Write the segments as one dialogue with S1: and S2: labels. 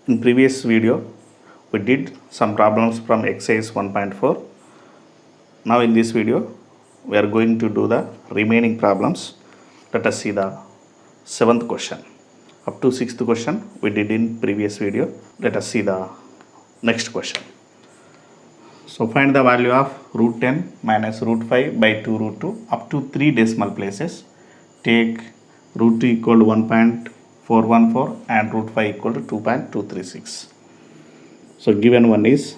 S1: In previous video, we did some problems from exercise 1.4. Now in this video, we are going to do the remaining problems. Let us see the 7th question. Up to 6th question we did in previous video. Let us see the next question. So find the value of root 10 minus root 5 by 2 root 2 up to 3 decimal places. Take root 2 equal to 1.414 and root 5 equal to 2.236. So given one is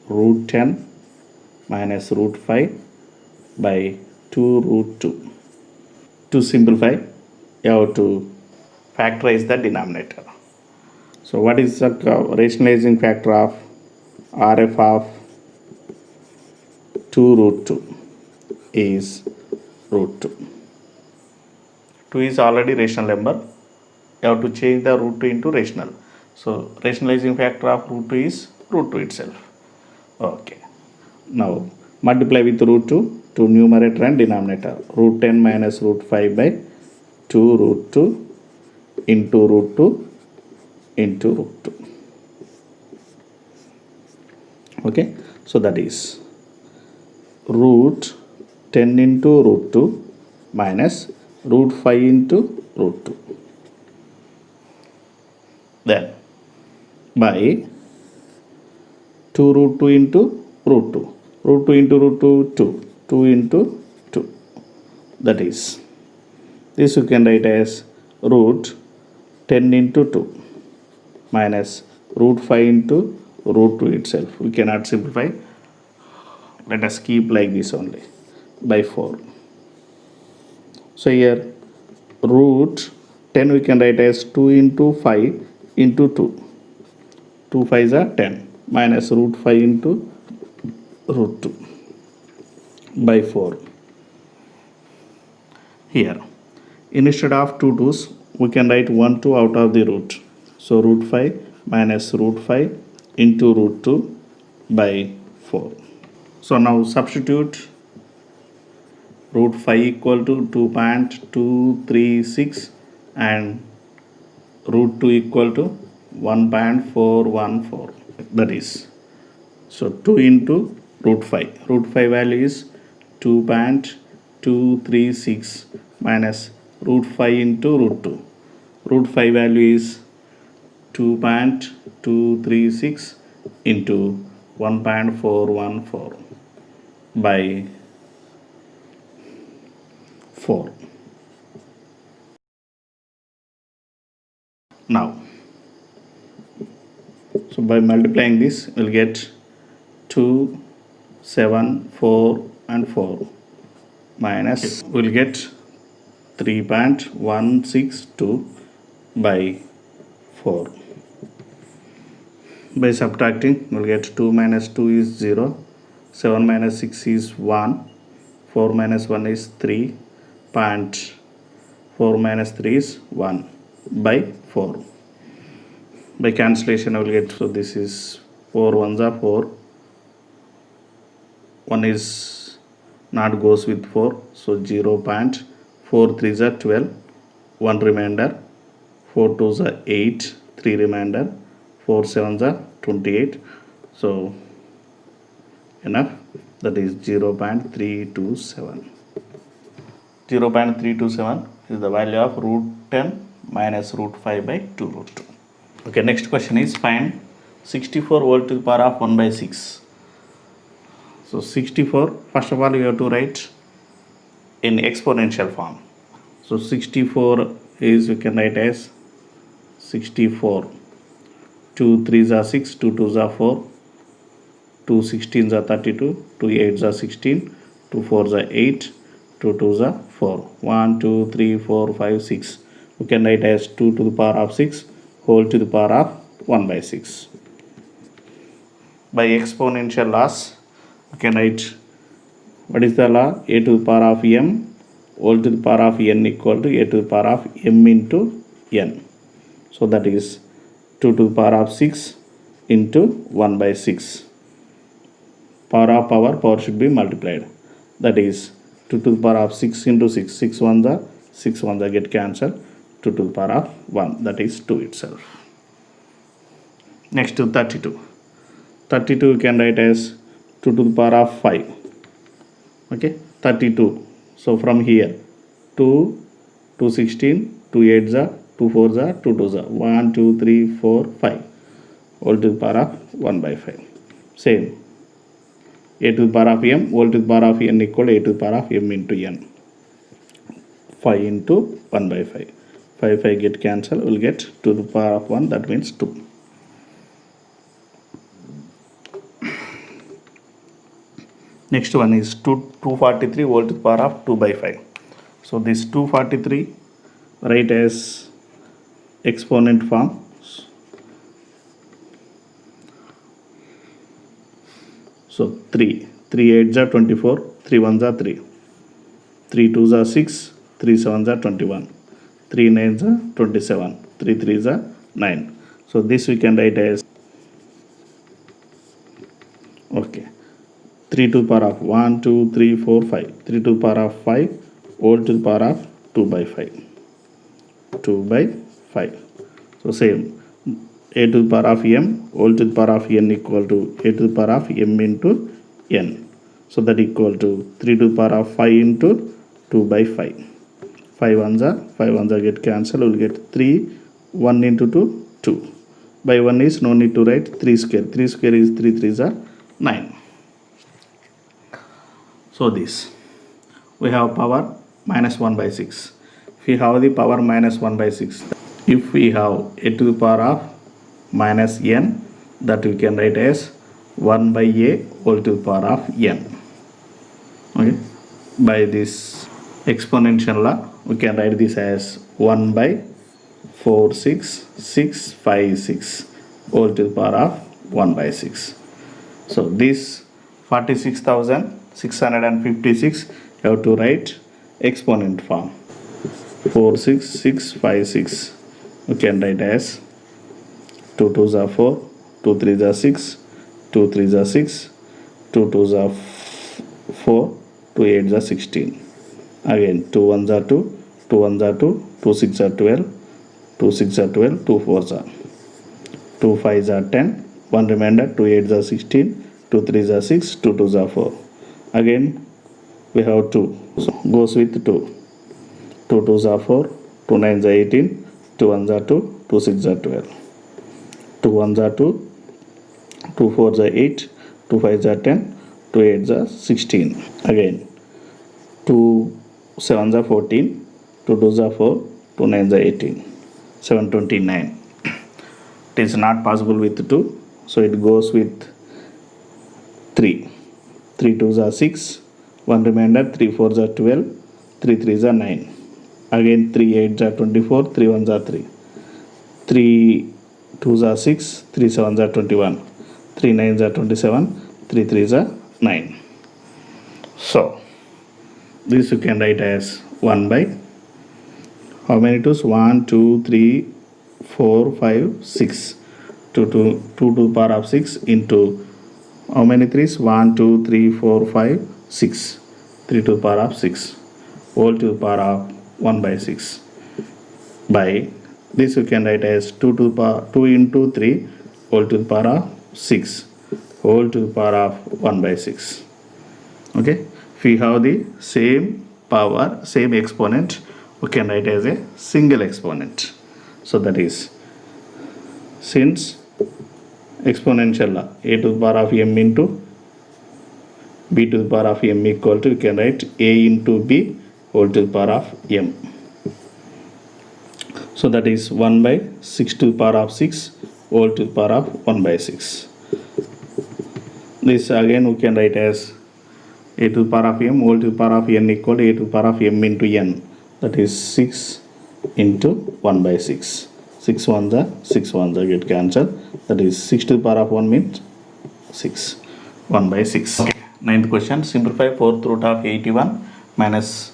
S1: root 10 minus root 5 by 2 root 2. To simplify, you have to factorize the denominator. So what is the rationalizing factor of RF of 2 root 2 is root 2. 2 is already rational number. You have to change the root 2 into rational. So rationalizing factor of root 2 is root 2 itself. Okay. Now multiply with root 2 to numerator and denominator. Root 10 minus root 5 by 2 root 2 into root 2 into root 2. Okay. So that is root 10 into root 2 minus root 5 into root 2. Then by 2 root 2 into root 2. Root 2 into root 2, 2. 2 into 2. That is, this you can write as root 10 into 2 minus root 5 into root 2 itself. We cannot simplify. Let us keep like this only by 4. So here root 10 we can write as 2 into 5 into 2. 2 5s are 10 minus root 5 into root 2 by 4. Here instead of 2 2's we can write 1 2 out of the root. So root 5 minus root 5 into root 2 by 4. So now substitute root 5 equal to 2.236 and root 2 equal to 1.414. That is, so 2 into root 5. Root 5 value is 2.236 minus root 5 into root 2. Root 5 value is 2.236 into 1.414 by 4. Now, so by multiplying this, we'll get 2, 7, 4 and 4 minus, we'll get 3.162 by 4. By subtracting, we'll get 2 minus 2 is 0, 7 minus 6 is 1, 4 minus 1 is 3, 4 minus 3 is 1 by 4. By cancellation I will get, so this is 4 ones are 4, 1 is not goes with 4, so 0.4 3s are 12, 1 remainder, 4 2s are 8, 3 remainder, 4 7s are 28, so enough, that is 0.327. 0.327 is the value of root 10 minus root 5 by 2 root 2. Okay, next question is find 64 whole to the power of 1 by 6. So 64, first of all you have to write in exponential form. So 64 is, you can write as 64. 2 3s are 6, 2 2s are 4, 2 16s are 32, 2 8s are 16, 2 4s are 8, 2 2s are 4. 1 2 3 4 5 6. You can write as 2 to the power of 6 whole to the power of 1 by 6. By exponential laws, you can write, what is the law? A to the power of m whole to the power of n equal to a to the power of m into n. So that is 2 to the power of 6 into 1 by 6. Power of power should be multiplied. That is 2 to the power of 6 into 6. 6 ones are get cancelled. 2 2 to the power of 1, that is 2 itself. Next to 32. 32 you can write as 2 to the power of 5. Okay, 32. So from here 2, 2 16, 2 8 are 2 4 are 2 2 are 1 2 3 4 5 all to the power of 1 by 5. Same, a to the power of m all to the power of n equal to a to the power of m into n. 5 into 1 by 5. 5 get cancelled, we'll get 2 to the power of 1, that means 2. Next one is 243 all to the power of 2 by 5. So this 243 write as exponent form. So 3 8s are 24, 3 1s are 3, 3 2s are 6, 3 7s are 21, 3 9s are 27, 3 3s are 9. So this we can write as, okay, 3 to the power of 1 2 3 4 5, 3 to the power of 5 all to the power of 2 by 5, 2 by 5. So same, a to the power of m all to the power of n equal to a to the power of m into n. So that equal to 3 to the power of 5 into 2 by 5. 5 ones are get cancelled, we will get 3, 1 into 2, 2. By 1 is no need to write 3 square. 3 square is 3 3s are 9. So this, we have power minus 1 by 6. If we have the power minus 1 by 6, if we have a to the power of minus n, that we can write as 1 by a whole to the power of n. Okay, by this exponential law we can write this as 1 by 4 6 6 5 6 whole to the power of 1 by 6. So this 46,656 you have to write exponent form. 4 6 6 5 6 you can write as 2 2s are 4, 2 3s are 6, 2 3s are 6, 2 2s are 4, 2 8s are 16. Again 2 1s are 2, 2 1s are 2, 2 6 are 12, 2 6 are 12, 2 4s are 2 5s are 10, 1 remainder, 2 8s are 16, 2 3s are 6, 2 2s are 4. Again we have 2, so goes with 2, 2 2s are 4, 2 9s are 18, 2 1s are 2, 2 6s are 12, 2 1s are 2, 2 4s are 8, 2 5s are 10, 2 8s are 16. Again 2 7s are 14, 2 2s are 4, 2 9s are 18, 729. It is not possible with 2, so it goes with 3. 3 2s are 6, 1 remainder, 3 4s are 12, 3 3s are 9. Again 3 8s are 24, 3 1s are 3, 3 2s are 6, 3 7s are 21, 3 9s are 27, 3 3s are 9. So this you can write as 1 by, how many 2's? 1 2 3 4 5 6, 2 to the power of 6 into how many 3's? 1 2 3 4 5 6, 3 to the power of 6 whole to the power of 1 by 6. By this you can write as 2 to the power 2 into 3 whole to the power of 6 whole to the power of 1 by 6. Okay, if we have the same power, same exponent, we can write as a single exponent. So that is, since exponential law, a to the power of m into b to the power of m equal to, you can write a into b whole to the power of m. So that is 1 by 6 to the power of 6 whole to the power of 1 by 6. This again we can write as a to the power of m whole to the power of n equal to a to the power of m into n. That is 6 into 1 by 6. 6 1s are 6 1s are get cancelled. That is 6 to the power of 1 means 6. 1 by 6. Okay. Ninth question. Simplify 4th root of 81 minus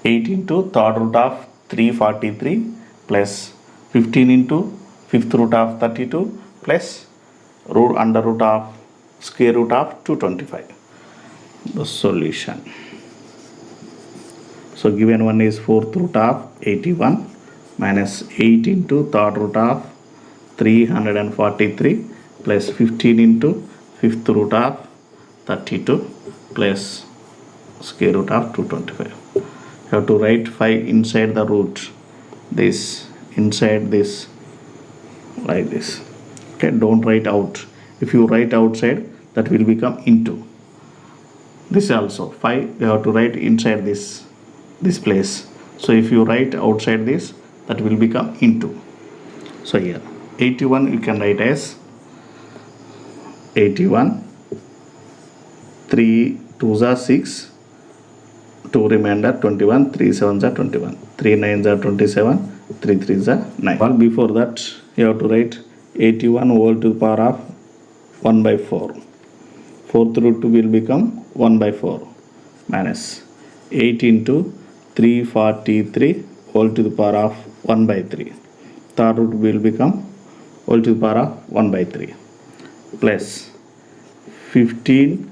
S1: 8 into 3rd root of 343 plus 15 into 5th root of 32 plus under root of square root of 225. The solution. So given one is 4th root of 81 minus 8 into third root of 343 plus 15 into fifth root of 32 plus square root of 225. You have to write 5 inside the root, this inside this, like this. Okay, don't write out. If you write outside, that will become into. This also 5 you have to write inside this place. So if you write outside this, that will become into. So here 81 you can write as 81, 3 2s are 6, 2 remainder 21, 3 7s are 21, 3 9s are 27, 3 3s are 9. Well, before that you have to write 81 whole to the power of 1 by 4. Fourth root will become 1 by 4 minus 8 into 343 whole to the power of 1 by 3. Third root will become whole to the power of 1 by 3 plus 15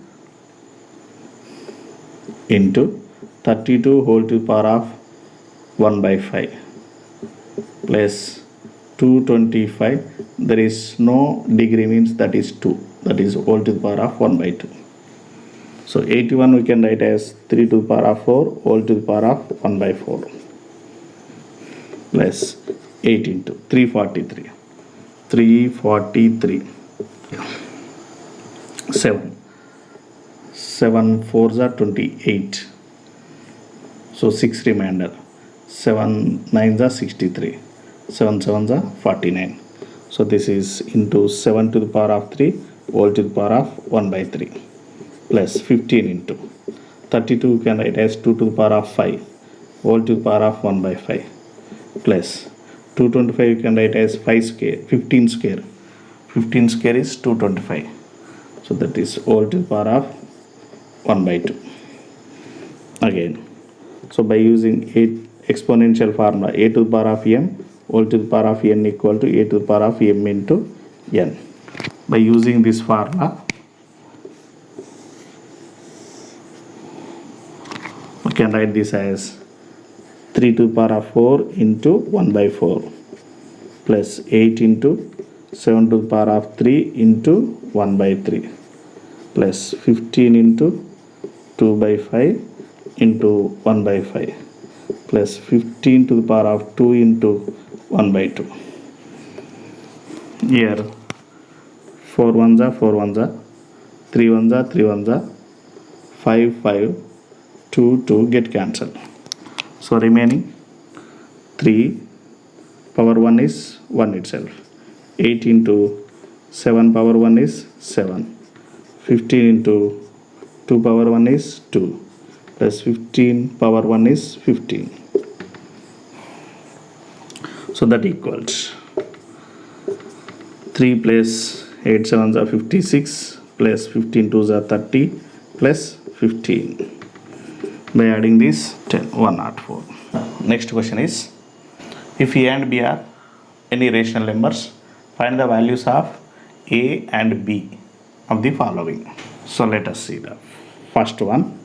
S1: into 32 whole to the power of 1 by 5 plus 225. There is no degree, means that is 2, that is whole to the power of 1 by 2. So 81 we can write as 3 to the power of 4 whole to the power of 1 by 4 plus 8 into 343 7 4s are 28. So 6 remainder, 7 9s are 63, 7 7s are 49. So this is into 7 to the power of 3 whole to the power of 1 by 3 plus 15 into 32 you can write as 2 to the power of 5 whole to the power of 1 by 5 plus 225 you can write as 5 square, 15 square. 15 square is 225. So that is whole to the power of 1 by 2 again. So by using exponential formula, a to the power of m whole to the power of n equal to a to the power of m into n. By using this formula, we can write this as 3 to the power of 4 into 1 by 4 plus 8 into 7 to the power of 3 into 1 by 3 plus 15 into 2 by 5 into 1 by 5 plus 15 to the power of 2 into 1 by 2. Here 4 1s are 4 1s are, 3 1s are 3 1s are, 5 5, 2 2 get cancelled. So remaining 3 power 1 is 1 itself. 8 into 7 power 1 is 7. 15 into 2 power 1 is 2 plus 15 power 1 is 15. So that equals 3 plus 8 7s are 56 plus 15 2s are 30 plus 15. By adding this 104. Next question is, if A and B are any rational numbers, find the values of A and B of the following. So let us see the first one.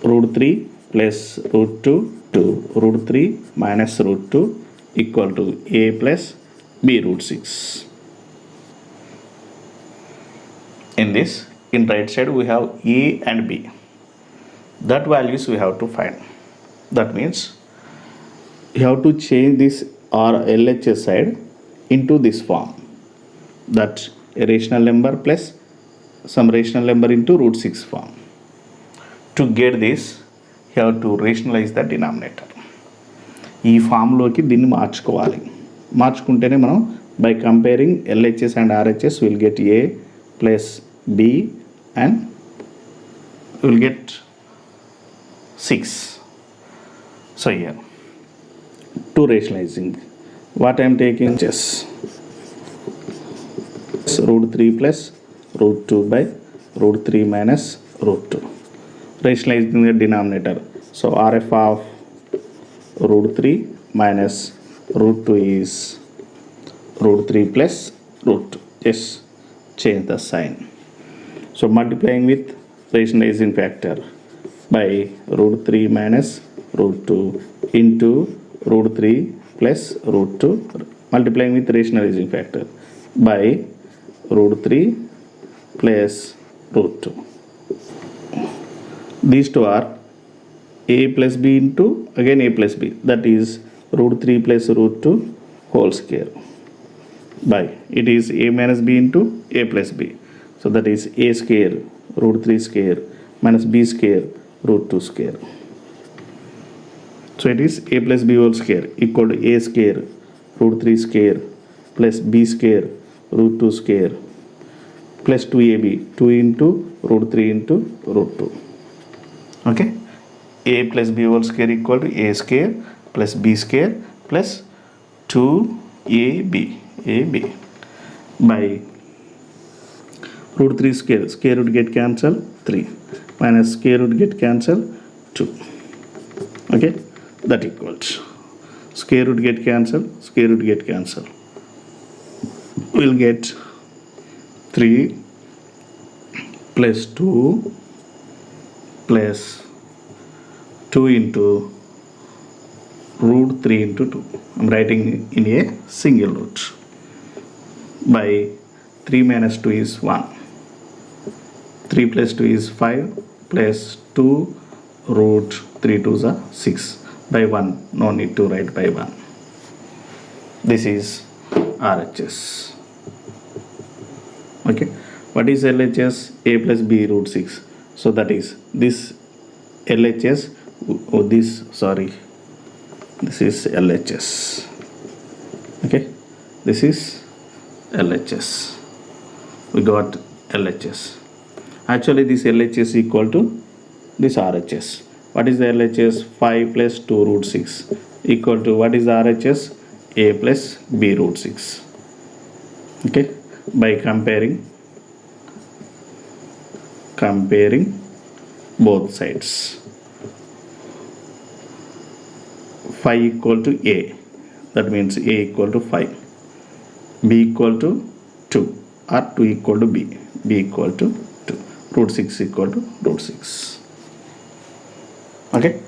S1: Root 3 plus root 2 to root 3 minus root 2 equal to A plus B root 6. In this, in right side we have A and B. That values we have to find. That means you have to change this or LHS side into this form, that a rational number plus some rational number into root 6 form. To get this, you have to rationalize the denominator. ఈ ఫామ్లోకి దీన్ని మార్చుకోవాలి. మార్చుకుంటేనే మనం by comparing LHS and RHS will get A plus B and will get 6. So here to rationalizing, what I am taking, just root 3 plus root 2 by root 3 minus root 2. Rationalizing the denominator. So RF of root 3 minus root 2 is root 3 plus root 2. Just change the sign. So multiplying with rationalizing factor by root 3 minus root 2 into root 3 plus root 2 multiplying with rationalizing factor by root 3 plus root 2. These two are a plus b into again a plus b, that is root 3 plus root 2 whole square by it is a minus b into a plus b, so that is a square root 3 square minus b square root 2 square. So it is a plus b whole square equal to a square root 3 square plus b square root 2 square plus 2ab 2 into root 3 into root 2. Okay, a plus b whole square equal to a square plus b square plus 2ab by root 3 square root get cancel 3 minus square root get cancel 2. Okay, that equals square root get cancel we'll get 3 plus 2 plus 2 into root 3 into 2. I'm writing in a single root by 3 minus 2 is 1. 3 plus 2 is 5 plus 2 root 3 2s are 6 by 1. No need to write by 1. This is RHS. Okay, what is LHS? A plus b root 6. So that is this LHS. This is LHS. Okay, this is LHS. We got LHS. Actually this LHS equal to this RHS. What is the LHS? 5 plus 2 root 6 equal to what is the RHS? A plus b root 6. Okay, by comparing both sides. 5 equal to a, that means a equal to 5, b equal to 2 or 2 equal to b equal to 2, root 6 equal to root 6. Okay,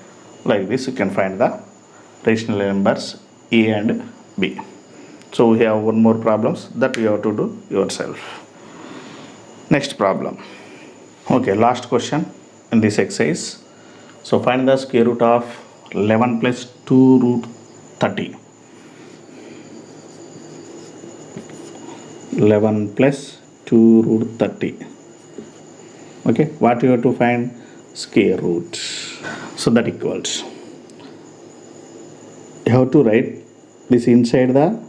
S1: like this you can find the rational numbers a and b. So we have one more problems that you have to do yourself. Next problem. Okay, last question in this exercise. So find the square root of 11 plus 2 root 30. 11 plus 2 root 30. Okay, what you have to find? Square root. So that equals, you have to write this inside the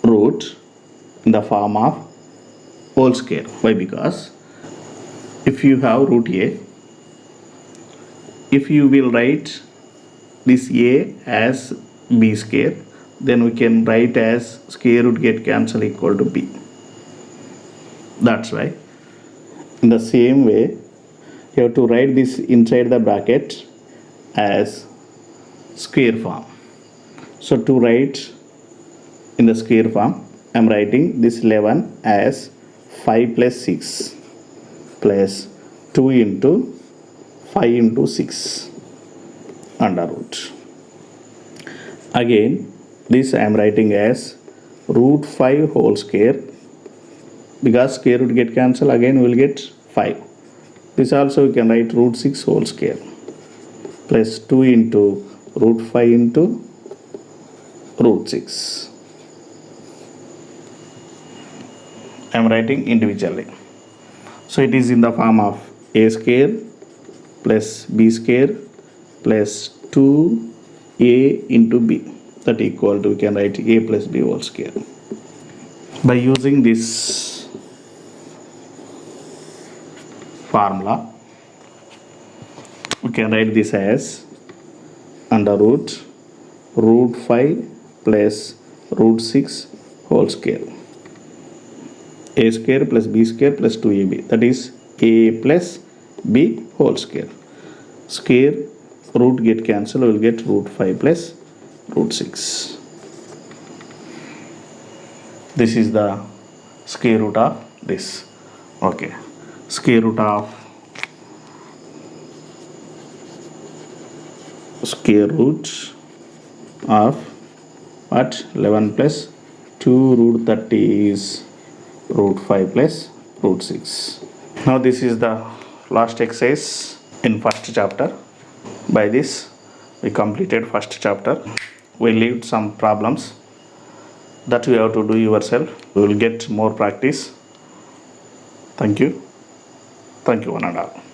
S1: root in the form of whole square. Why? Because if you have root a, if you will write this a as b square, then we can write as square root get cancel equal to b. That's why in the same way you have to write this inside the bracket as square form. So to write in the square form, I am writing this 11 as 5 plus 6 plus 2 into 5 into 6 under root. Again this I am writing as root 5 whole square, because square root get cancel, again we will get 5. This also we can write root 6 whole square plus 2 into root 5 into root 6. I am writing individually. So it is in the form of a square plus b square plus 2a into b, that equal to, we can write a plus b whole square. By using this formula, we can write this as under root 5 plus root 6 whole square, a square plus b square plus 2ab, that is a plus b whole square. Square root get cancel, we will get root 5 plus root 6. This is the square root of this. Okay, square root of square root of what 11 plus 2 root 30 is root 5 plus root 6. Now this is the last exercise in first chapter. By this we completed first chapter. We leave some problems that you have to do yourself. We will get more practice. Thank you one and all.